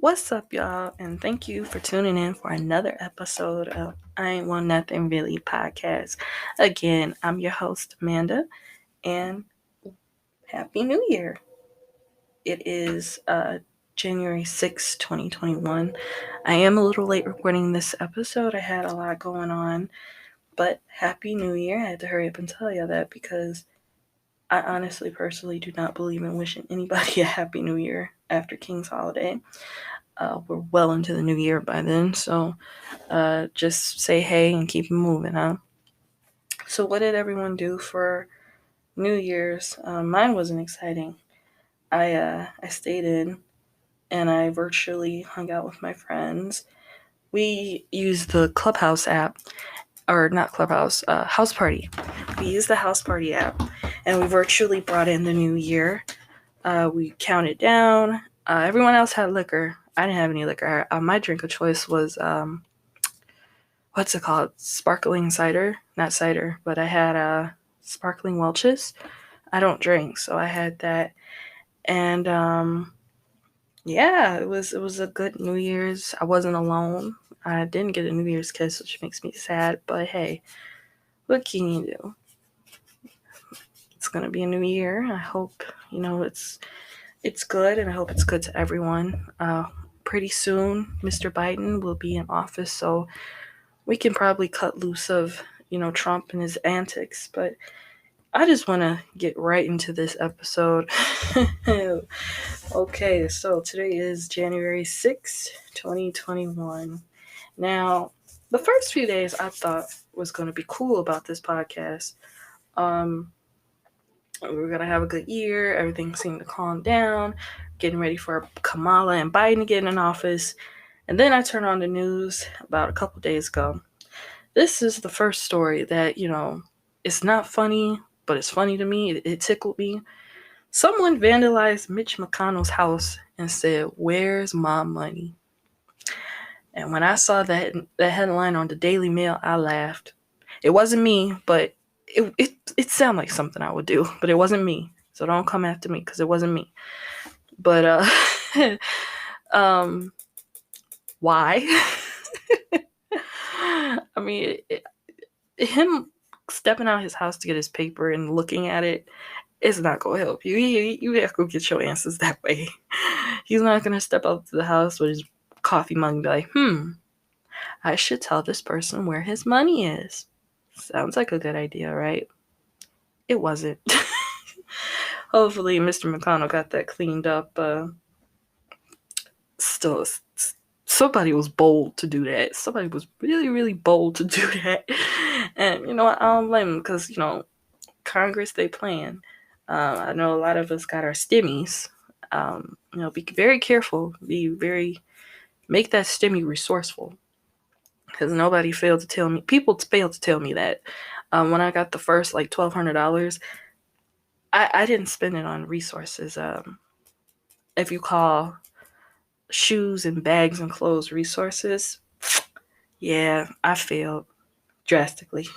What's up, y'all? And thank you for tuning in for another episode of I Ain't Want Nothing Really podcast. Again, I'm your host, Amanda, and Happy New Year. It is January 6th, 2021. I am a little late recording this episode. I had a lot going on, but Happy New Year. I had to hurry up and tell you that because I honestly, personally do not believe in wishing anybody a Happy New Year after King's Holiday. We're well into the new year by then, so just say hey and keep it moving, huh? So, what did everyone do for New Year's? Mine wasn't exciting. I stayed in and I virtually hung out with my friends. We used the Clubhouse app, or not Clubhouse, House Party. We used the House Party app, and we virtually brought in the new year. We counted down. Everyone else had liquor. I didn't have any liquor. My drink of choice was what's it called? Sparkling cider. Not cider, but I had sparkling Welch's. I don't drink, so I had that. And yeah, it was a good New Year's. I wasn't alone. I didn't get a New Year's kiss, which makes me sad, but hey, what can you do? It's gonna be a new year. I hope, it's good, and I hope it's good to everyone. Pretty soon, Mr. Biden will be in office, so we can probably cut loose of, Trump and his antics, but I just want to get right into this episode. Okay, so today is January 6th, 2021. Now, the first few days I thought was going to be cool about this podcast. We were going to have a good year. Everything seemed to calm down. Getting ready for Kamala and Biden to get in office. And then I turned on the news about a couple days ago. This is the first story that, it's not funny, but it's funny to me. It tickled me. Someone vandalized Mitch McConnell's house and said, "Where's my money?" And when I saw that headline on the Daily Mail, I laughed. It wasn't me, but it sounded like something I would do, but it wasn't me. So don't come after me because it wasn't me. But why? I mean, him stepping out his house to get his paper and looking at it, it's not going to help you. You have to go get your answers that way. He's not going to step out to the house with his coffee mug and be like, I should tell this person where his money is. Sounds like a good idea, right? It wasn't. Hopefully Mr. McConnell got that cleaned up. Still, somebody was bold to do that. Somebody was really, really bold to do that. And, I don't blame them because, Congress, they plan. I know a lot of us got our stimmies. Be very careful. Make that stimmy resourceful. Because nobody failed to tell me. People failed to tell me that. When I got the first, $1,200, I didn't spend it on resources. If you call shoes and bags and clothes resources, yeah, I failed drastically.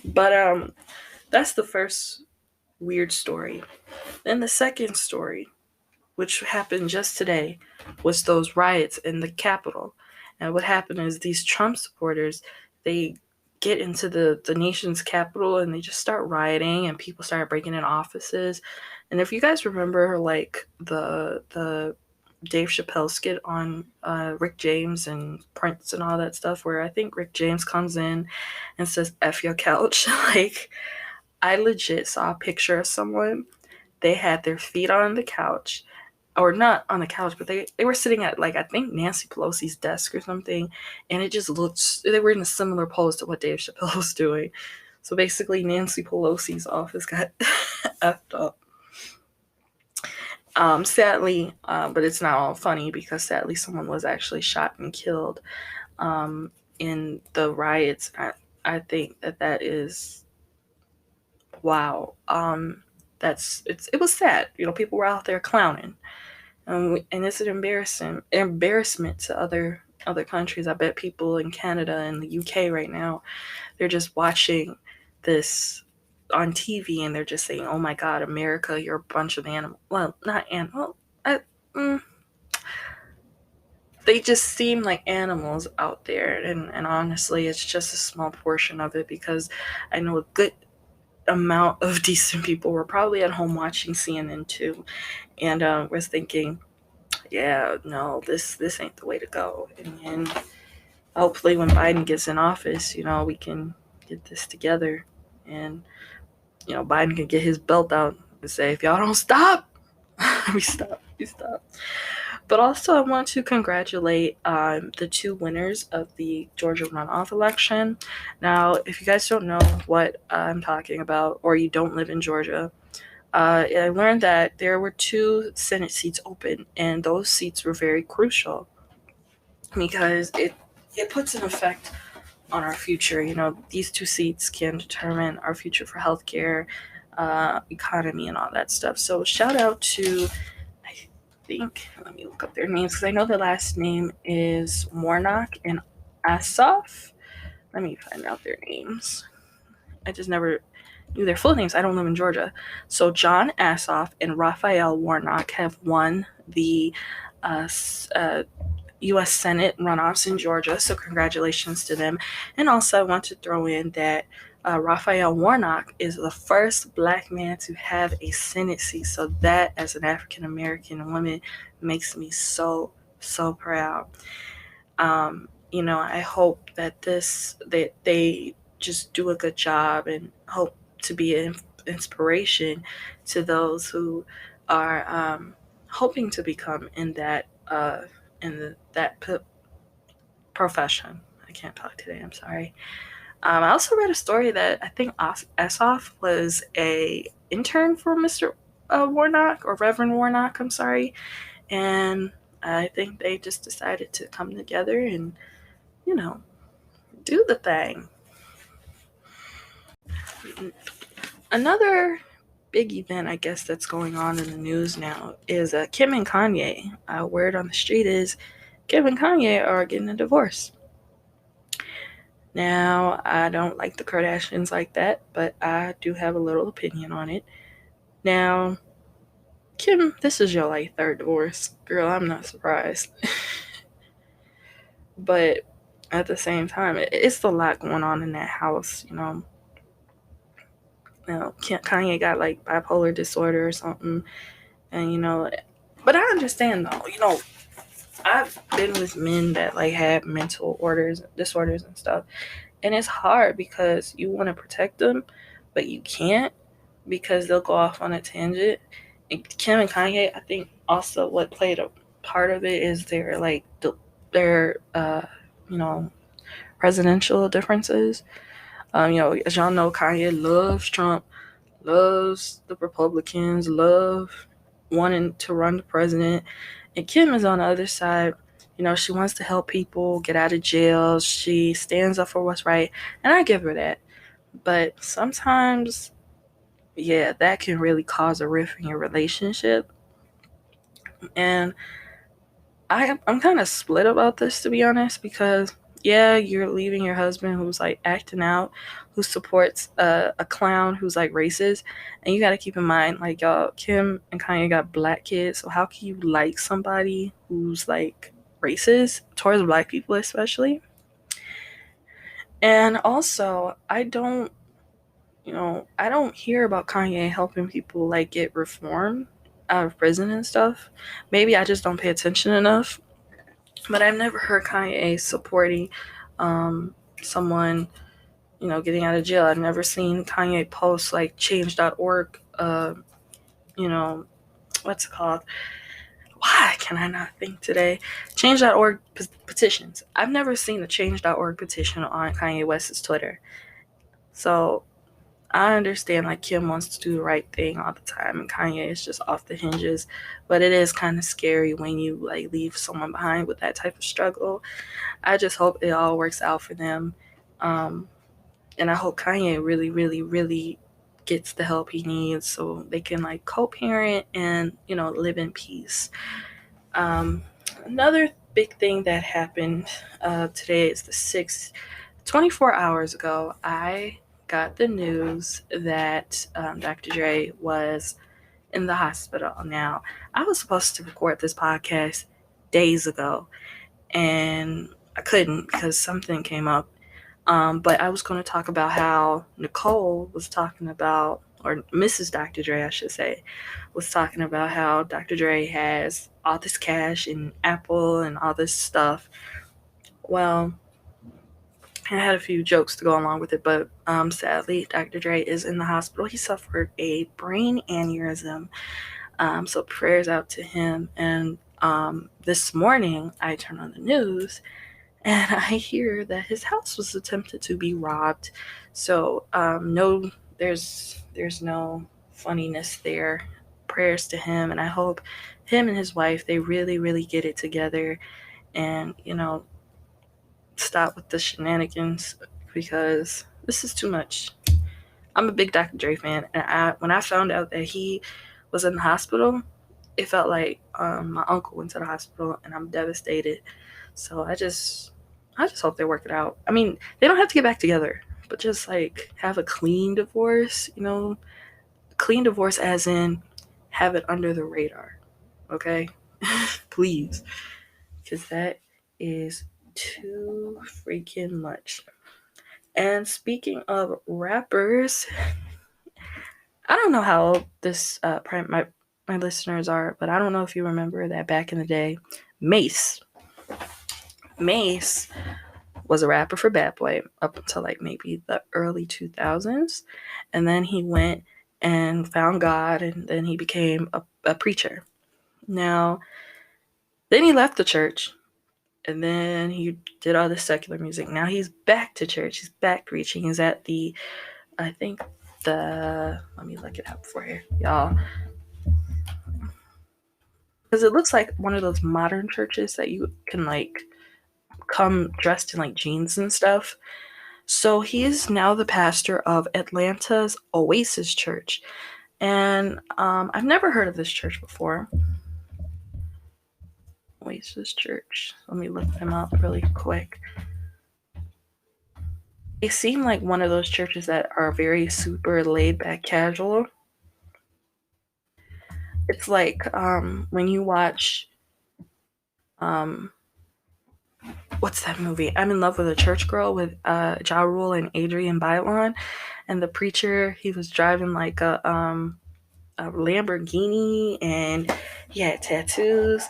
But that's the first weird story. Then the second story, which happened just today, was those riots in the Capitol. And what happened is these Trump supporters, they get into the nation's capital and they just start rioting, and people start breaking in offices. And if you guys remember, the Dave Chappelle skit on Rick James and Prince and all that stuff, where I think Rick James comes in and says, "F your couch." I legit saw a picture of someone. They had their feet on the couch, or not on the couch, but they were sitting at, I think Nancy Pelosi's desk or something, and it just looked, they were in a similar pose to what Dave Chappelle was doing. So basically Nancy Pelosi's office got effed up. Sadly, but it's not all funny because sadly someone was actually shot and killed in the riots. I think that is, wow. It was sad. People were out there clowning. And it's an embarrassment to other countries. I bet people in Canada and the UK right now, they're just watching this on TV and they're just saying, "Oh my God, America, you're a bunch of animals." Well, not animal. they just seem like animals out there, and honestly, it's just a small portion of it, because I know a good amount of decent people were probably at home watching CNN too, and was thinking, yeah, no, this ain't the way to go. And hopefully, when Biden gets in office, we can get this together, and Biden can get his belt out and say, if y'all don't stop, we stop. But also, I want to congratulate the two winners of the Georgia runoff election. Now, if you guys don't know what I'm talking about, or you don't live in Georgia, I learned that there were two Senate seats open, and those seats were very crucial because it puts an effect on our future. These two seats can determine our future for healthcare, economy, and all that stuff. So shout out to, let me look up their names, because I know the last name is Warnock and Asaf. Let me find out their names. I just never knew their full names. I don't live in Georgia. So John Asaf and Raphael Warnock have won the U.S. Senate runoffs in Georgia, so congratulations to them. And also, I want to throw in that Raphael Warnock is the first Black man to have a Senate seat. So that, as an African American woman, makes me so proud. I hope that they just do a good job, and hope to be an inspiration to those who are hoping to become in that profession. I can't talk today. I'm sorry. I also read a story that I think Asaf was a intern for Mr. Warnock, or Reverend Warnock. I'm sorry, and I think they just decided to come together and do the thing. Another big event, I guess, that's going on in the news now is Kim and Kanye. Word on the street is Kim and Kanye are getting a divorce. Now, I don't like the Kardashians like that, but I do have a little opinion on it. Now, Kim, this is your third divorce. Girl, I'm not surprised. But at the same time, it's a lot going on in that house, Kanye got bipolar disorder or something, and but I understand though. I've been with men that had mental disorders and stuff, and it's hard because you want to protect them, but you can't, because they'll go off on a tangent. And Kim and Kanye, I think also what played a part of it is their presidential differences. As y'all know, Kanye loves Trump, loves the Republicans, love wanting to run the president. And Kim is on the other side. She wants to help people get out of jail. She stands up for what's right. And I give her that. But sometimes, yeah, that can really cause a rift in your relationship. And I'm kind of split about this, to be honest, because yeah, you're leaving your husband who's acting out, who supports a clown who's racist, and you got to keep in mind, y'all, Kim and Kanye got Black kids, so how can you like somebody who's racist towards Black people, especially? And also, I don't hear about Kanye helping people get reformed out of prison and stuff. Maybe I just don't pay attention enough. But I've never heard Kanye supporting someone, getting out of jail. I've never seen Kanye post change.org, what's it called? Why can I not think today? Change.org petitions. I've never seen a change.org petition on Kanye West's Twitter. So I understand Kim wants to do the right thing all the time, and Kanye is just off the hinges, but it is kind of scary when you leave someone behind with that type of struggle. I just hope it all works out for them, and I hope Kanye really, really, really gets the help he needs so they can co-parent and live in peace. Another big thing that happened today is the 6th. 24 hours ago, I got the news that Dr. Dre was in the hospital. Now, I was supposed to record this podcast days ago, and I couldn't because something came up. But I was going to talk about how Nicole was talking about, or Mrs. Dr. Dre, I should say, was talking about how Dr. Dre has all this cash in Apple and all this stuff. Well, I had a few jokes to go along with it, but sadly, Dr. Dre is in the hospital. He suffered a brain aneurysm. So prayers out to him. And this morning, I turned on the news and I hear that his house was attempted to be robbed. So no, there's no funniness there. Prayers to him, and I hope him and his wife, they really get it together, and stop with the shenanigans, because this is too much. I'm a big Dr. Dre fan, and when I found out that he was in the hospital, it felt like my uncle went to the hospital, and I'm devastated. So I just hope they work it out. I mean, they don't have to get back together, but just like have a clean divorce, clean divorce as in have it under the radar. Okay? Please. Because that is too freaking much. And speaking of rappers, I don't know how old this my listeners are, but I don't know if you remember that back in the day, Mace was a rapper for Bad Boy up until like maybe the early 2000s. And then he went and found God, and then he became a preacher. Now, then he left the church, and then he did all this secular music. Now he's back to church. He's back preaching. He's at I think let me look it up for you, y'all. Because it looks like one of those modern churches that you can like come dressed in like jeans and stuff. So he is now the pastor of Atlanta's Oasis Church. And I've never heard of this church before. Oasis Church. Let me look them up really quick. They seem like one of those churches that are very super laid back casual. It's like when you watch what's that movie? I'm in Love with a Church Girl with Ja Rule and Adrian Bailon, and the preacher, he was driving like a Lamborghini, and he had tattoos.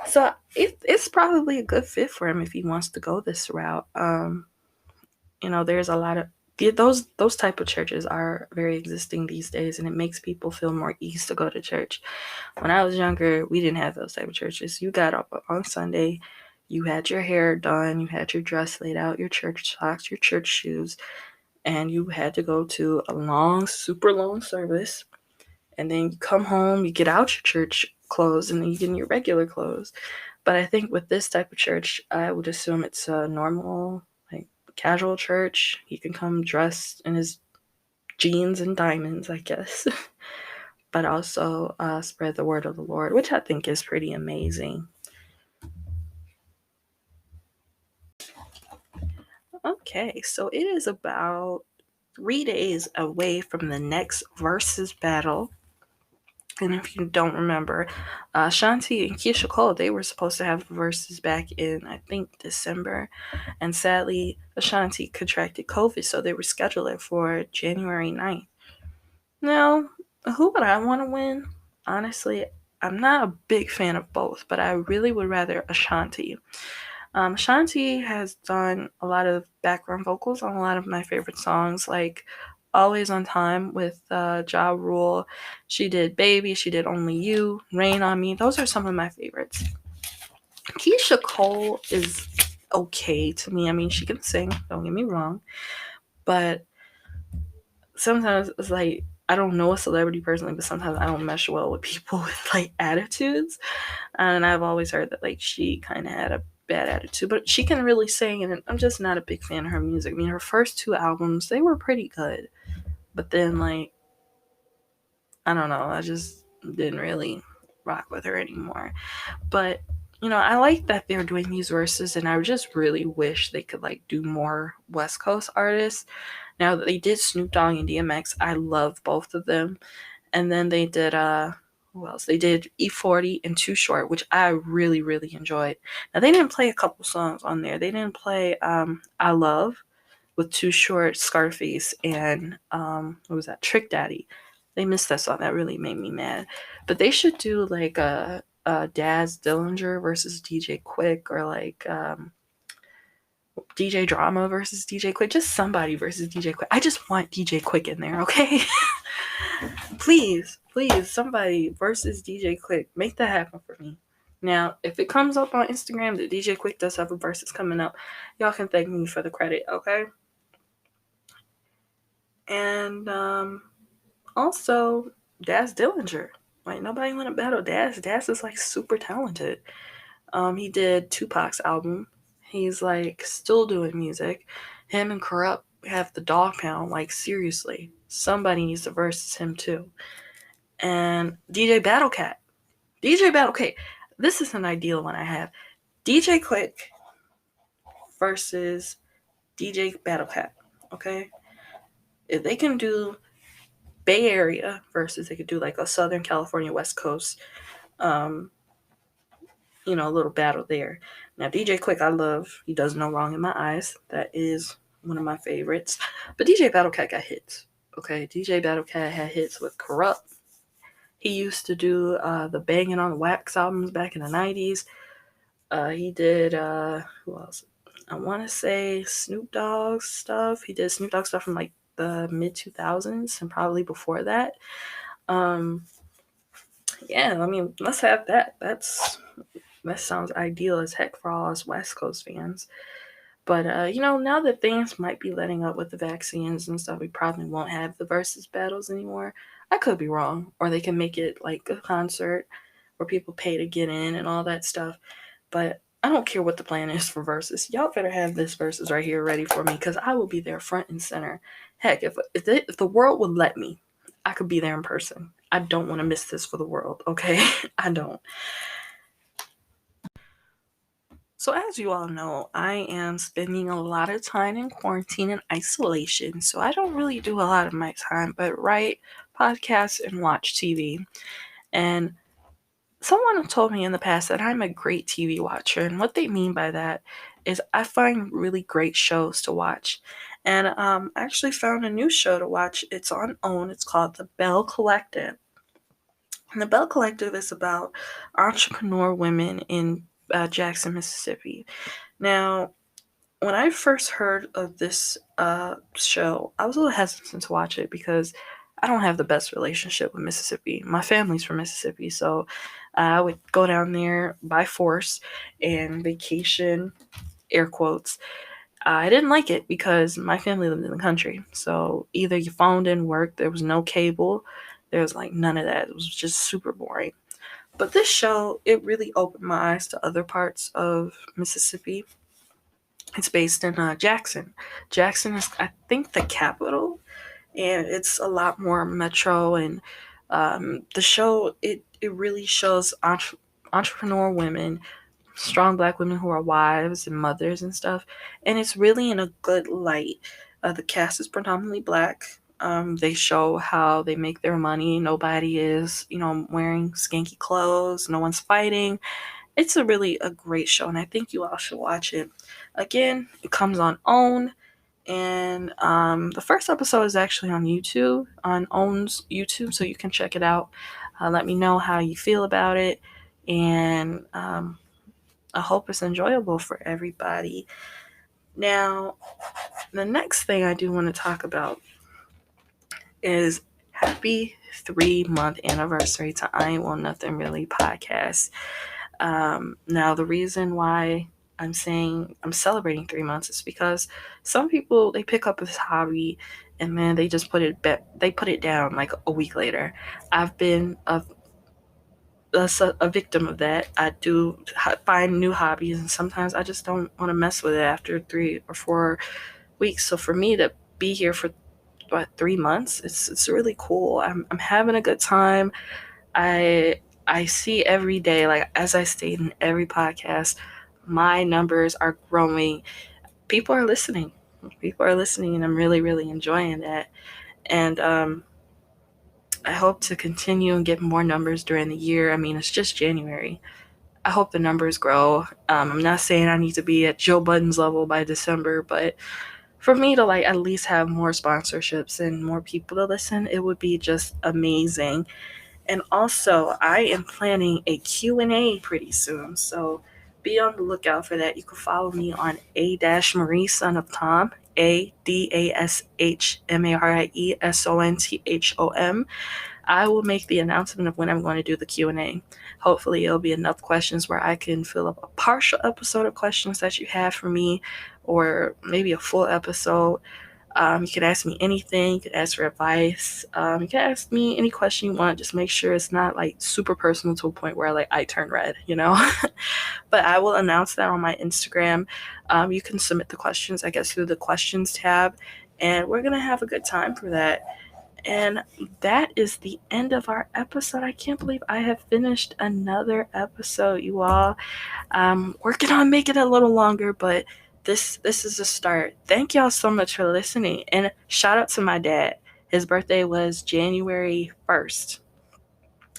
So it's probably a good fit for him if he wants to go this route. There's a lot of those type of churches are very existing these days, and it makes people feel more easy to go to church. When I was younger, we didn't have those type of churches. You got up on Sunday, you had your hair done, you had your dress laid out, your church socks, your church shoes, and you had to go to a long, super long service. And then you come home, you get out your church clothes, and then you get in your regular clothes. But I think with this type of church, I would assume it's a normal, like casual church. He can come dressed in his jeans and diamonds, I guess, but also spread the word of the Lord, which I think is pretty amazing. Okay, so it is about 3 days away from the next versus battle. And if you don't remember, Shanti and Keisha Cole, they were supposed to have verses back in, I think, December. And sadly, Ashanti contracted COVID, so they were scheduled for January 9th. Now, who would I want to win? Honestly, I'm not a big fan of both, but I really would rather Ashanti. Ashanti has done a lot of background vocals on a lot of my favorite songs, like Always on Time with Ja Rule. She did Baby, she did Only You, Rain on Me. Those are some of my favorites. Keisha Cole is okay to me. I mean, she can sing, don't get me wrong, but sometimes it's like, I don't know a celebrity personally, but sometimes I don't mesh well with people with like attitudes. And I've always heard that like she kind of had a bad attitude, but she can really sing, and I'm just not a big fan of her music. I mean, her first 2 albums, they were pretty good, but then like, I don't know, I just didn't really rock with her anymore. But I like that they're doing these verses, and I just really wish they could like do more West Coast artists. Now that they did Snoop Dogg and DMX, I love both of them. And then they did who else? They did E40 and Too Short, which I really, really enjoyed. Now, they didn't play a couple songs on there. They didn't play I Love with Too Short, Scarface, and what was that? Trick Daddy. They missed that song. That really made me mad. But they should do like a Daz Dillinger versus DJ Quick, or like DJ Drama versus DJ Quick. Just somebody versus DJ Quick. I just want DJ Quick in there, okay? Please, please, somebody versus DJ Quick. Make that happen for me. Now, if it comes up on Instagram that DJ Quick does have a versus coming up, y'all can thank me for the credit, okay? And also, Daz Dillinger. Like, nobody want to battle Daz. Daz is like super talented. He did Tupac's album. He's like still doing music. Him and Corrupt have the dog pound. Like, seriously, somebody needs to versus him too. And DJ Battlecat. DJ Battlecat. This is an ideal one I have. DJ Quick versus DJ Battlecat. Okay? If they can do Bay Area versus, they could do like a Southern California, West Coast, a little battle there. Now, DJ Quick, I love. He does no wrong in my eyes. That is one of my favorites. But DJ Battlecat got hits. Okay? DJ Battlecat had hits with Corrupt. He used to do the Banging on the Wax albums back in the 90s. He did, who else? I want to say Snoop Dogg's stuff. He did Snoop Dogg stuff from like the mid 2000s and probably before that. Yeah, I mean, let's have that. That sounds ideal as heck for all us West Coast fans. But, now that things might be letting up with the vaccines and stuff, we probably won't have the versus battles anymore. I could be wrong. Or they can make it like a concert where people pay to get in and all that stuff. But I don't care what the plan is for versus. Y'all better have this versus right here ready for me, because I will be there front and center. Heck, if the world would let me, I could be there in person. I don't want to miss this for the world, okay? I don't. So as you all know, I am spending a lot of time in quarantine and isolation, so I don't really do a lot of my time but write podcasts and watch TV. And someone told me in the past that I'm a great TV watcher, and what they mean by that is I find really great shows to watch. And I actually found a new show to watch. It's on OWN. It's called The Bell Collective. And The Bell Collective is about entrepreneur women in Jackson, Mississippi. Now, when I first heard of this show, I was a little hesitant to watch it because I don't have the best relationship with Mississippi. My family's from Mississippi, so I would go down there by force and vacation, air quotes. I didn't like it because my family lived in the country. So either your phone didn't work, there was no cable, there was like none of that. It was just super boring. But this show, it really opened my eyes to other parts of Mississippi. It's based in Jackson. Jackson is, I think, the capital, and it's a lot more metro. And the show, it really shows entrepreneur women, strong Black women who are wives and mothers and stuff, and it's really in a good light. The cast is predominantly Black. They show how they make their money. Nobody is, wearing skanky clothes. No one's fighting. It's a great show, and I think you all should watch it. Again, it comes on OWN, and the first episode is actually on YouTube, on OWN's YouTube, so you can check it out. Let me know how you feel about it, and I hope it's enjoyable for everybody. Now, the next thing I do want to talk about is happy 3-month anniversary to I Ain't Want Nothing Really podcast. Now, the reason why I'm saying I'm celebrating 3 months is because some people, they pick up this hobby and then they just put it down like a week later. I've been a victim of that. I do find new hobbies, and sometimes I just don't want to mess with it after 3 or 4 weeks. So for me to be here for 3 months, it's really cool. I'm having a good time. I see every day, like as I state in every podcast, my numbers are growing. People are listening, and I'm really, really enjoying that. And I hope to continue and get more numbers during the year. I mean, it's just January. I hope the numbers grow. I'm not saying I need to be at Joe Budden's level by December, but for me to like at least have more sponsorships and more people to listen, it would be just amazing. And also, I am planning a Q&A pretty soon, so be on the lookout for that. You can follow me on adashmariesonofthom, ADASHMARIESONTHOM. I will make the announcement of when I'm going to do the Q&A. Hopefully, it'll be enough questions where I can fill up a partial episode of questions that you have for me, or maybe a full episode. You can ask me anything. You can ask for advice. You can ask me any question you want. Just make sure it's not like super personal to a point where I turn red, you know? But I will announce that on my Instagram. You can submit the questions, I guess, through the questions tab. And we're going to have a good time for that. And that is the end of our episode. I can't believe I have finished another episode, you all. I'm working on making it a little longer, but this is a start. Thank y'all so much for listening. And shout out to my dad. His birthday was January 1st.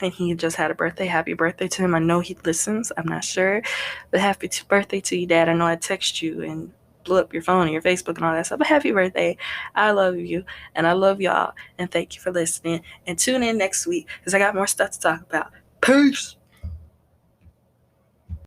And he just had a birthday. Happy birthday to him. I know he listens. I'm not sure. But happy birthday to you, Dad. I know I text you and blew up your phone and your Facebook and all that stuff. But happy birthday. I love you. And I love y'all. And thank you for listening. And tune in next week because I got more stuff to talk about. Peace.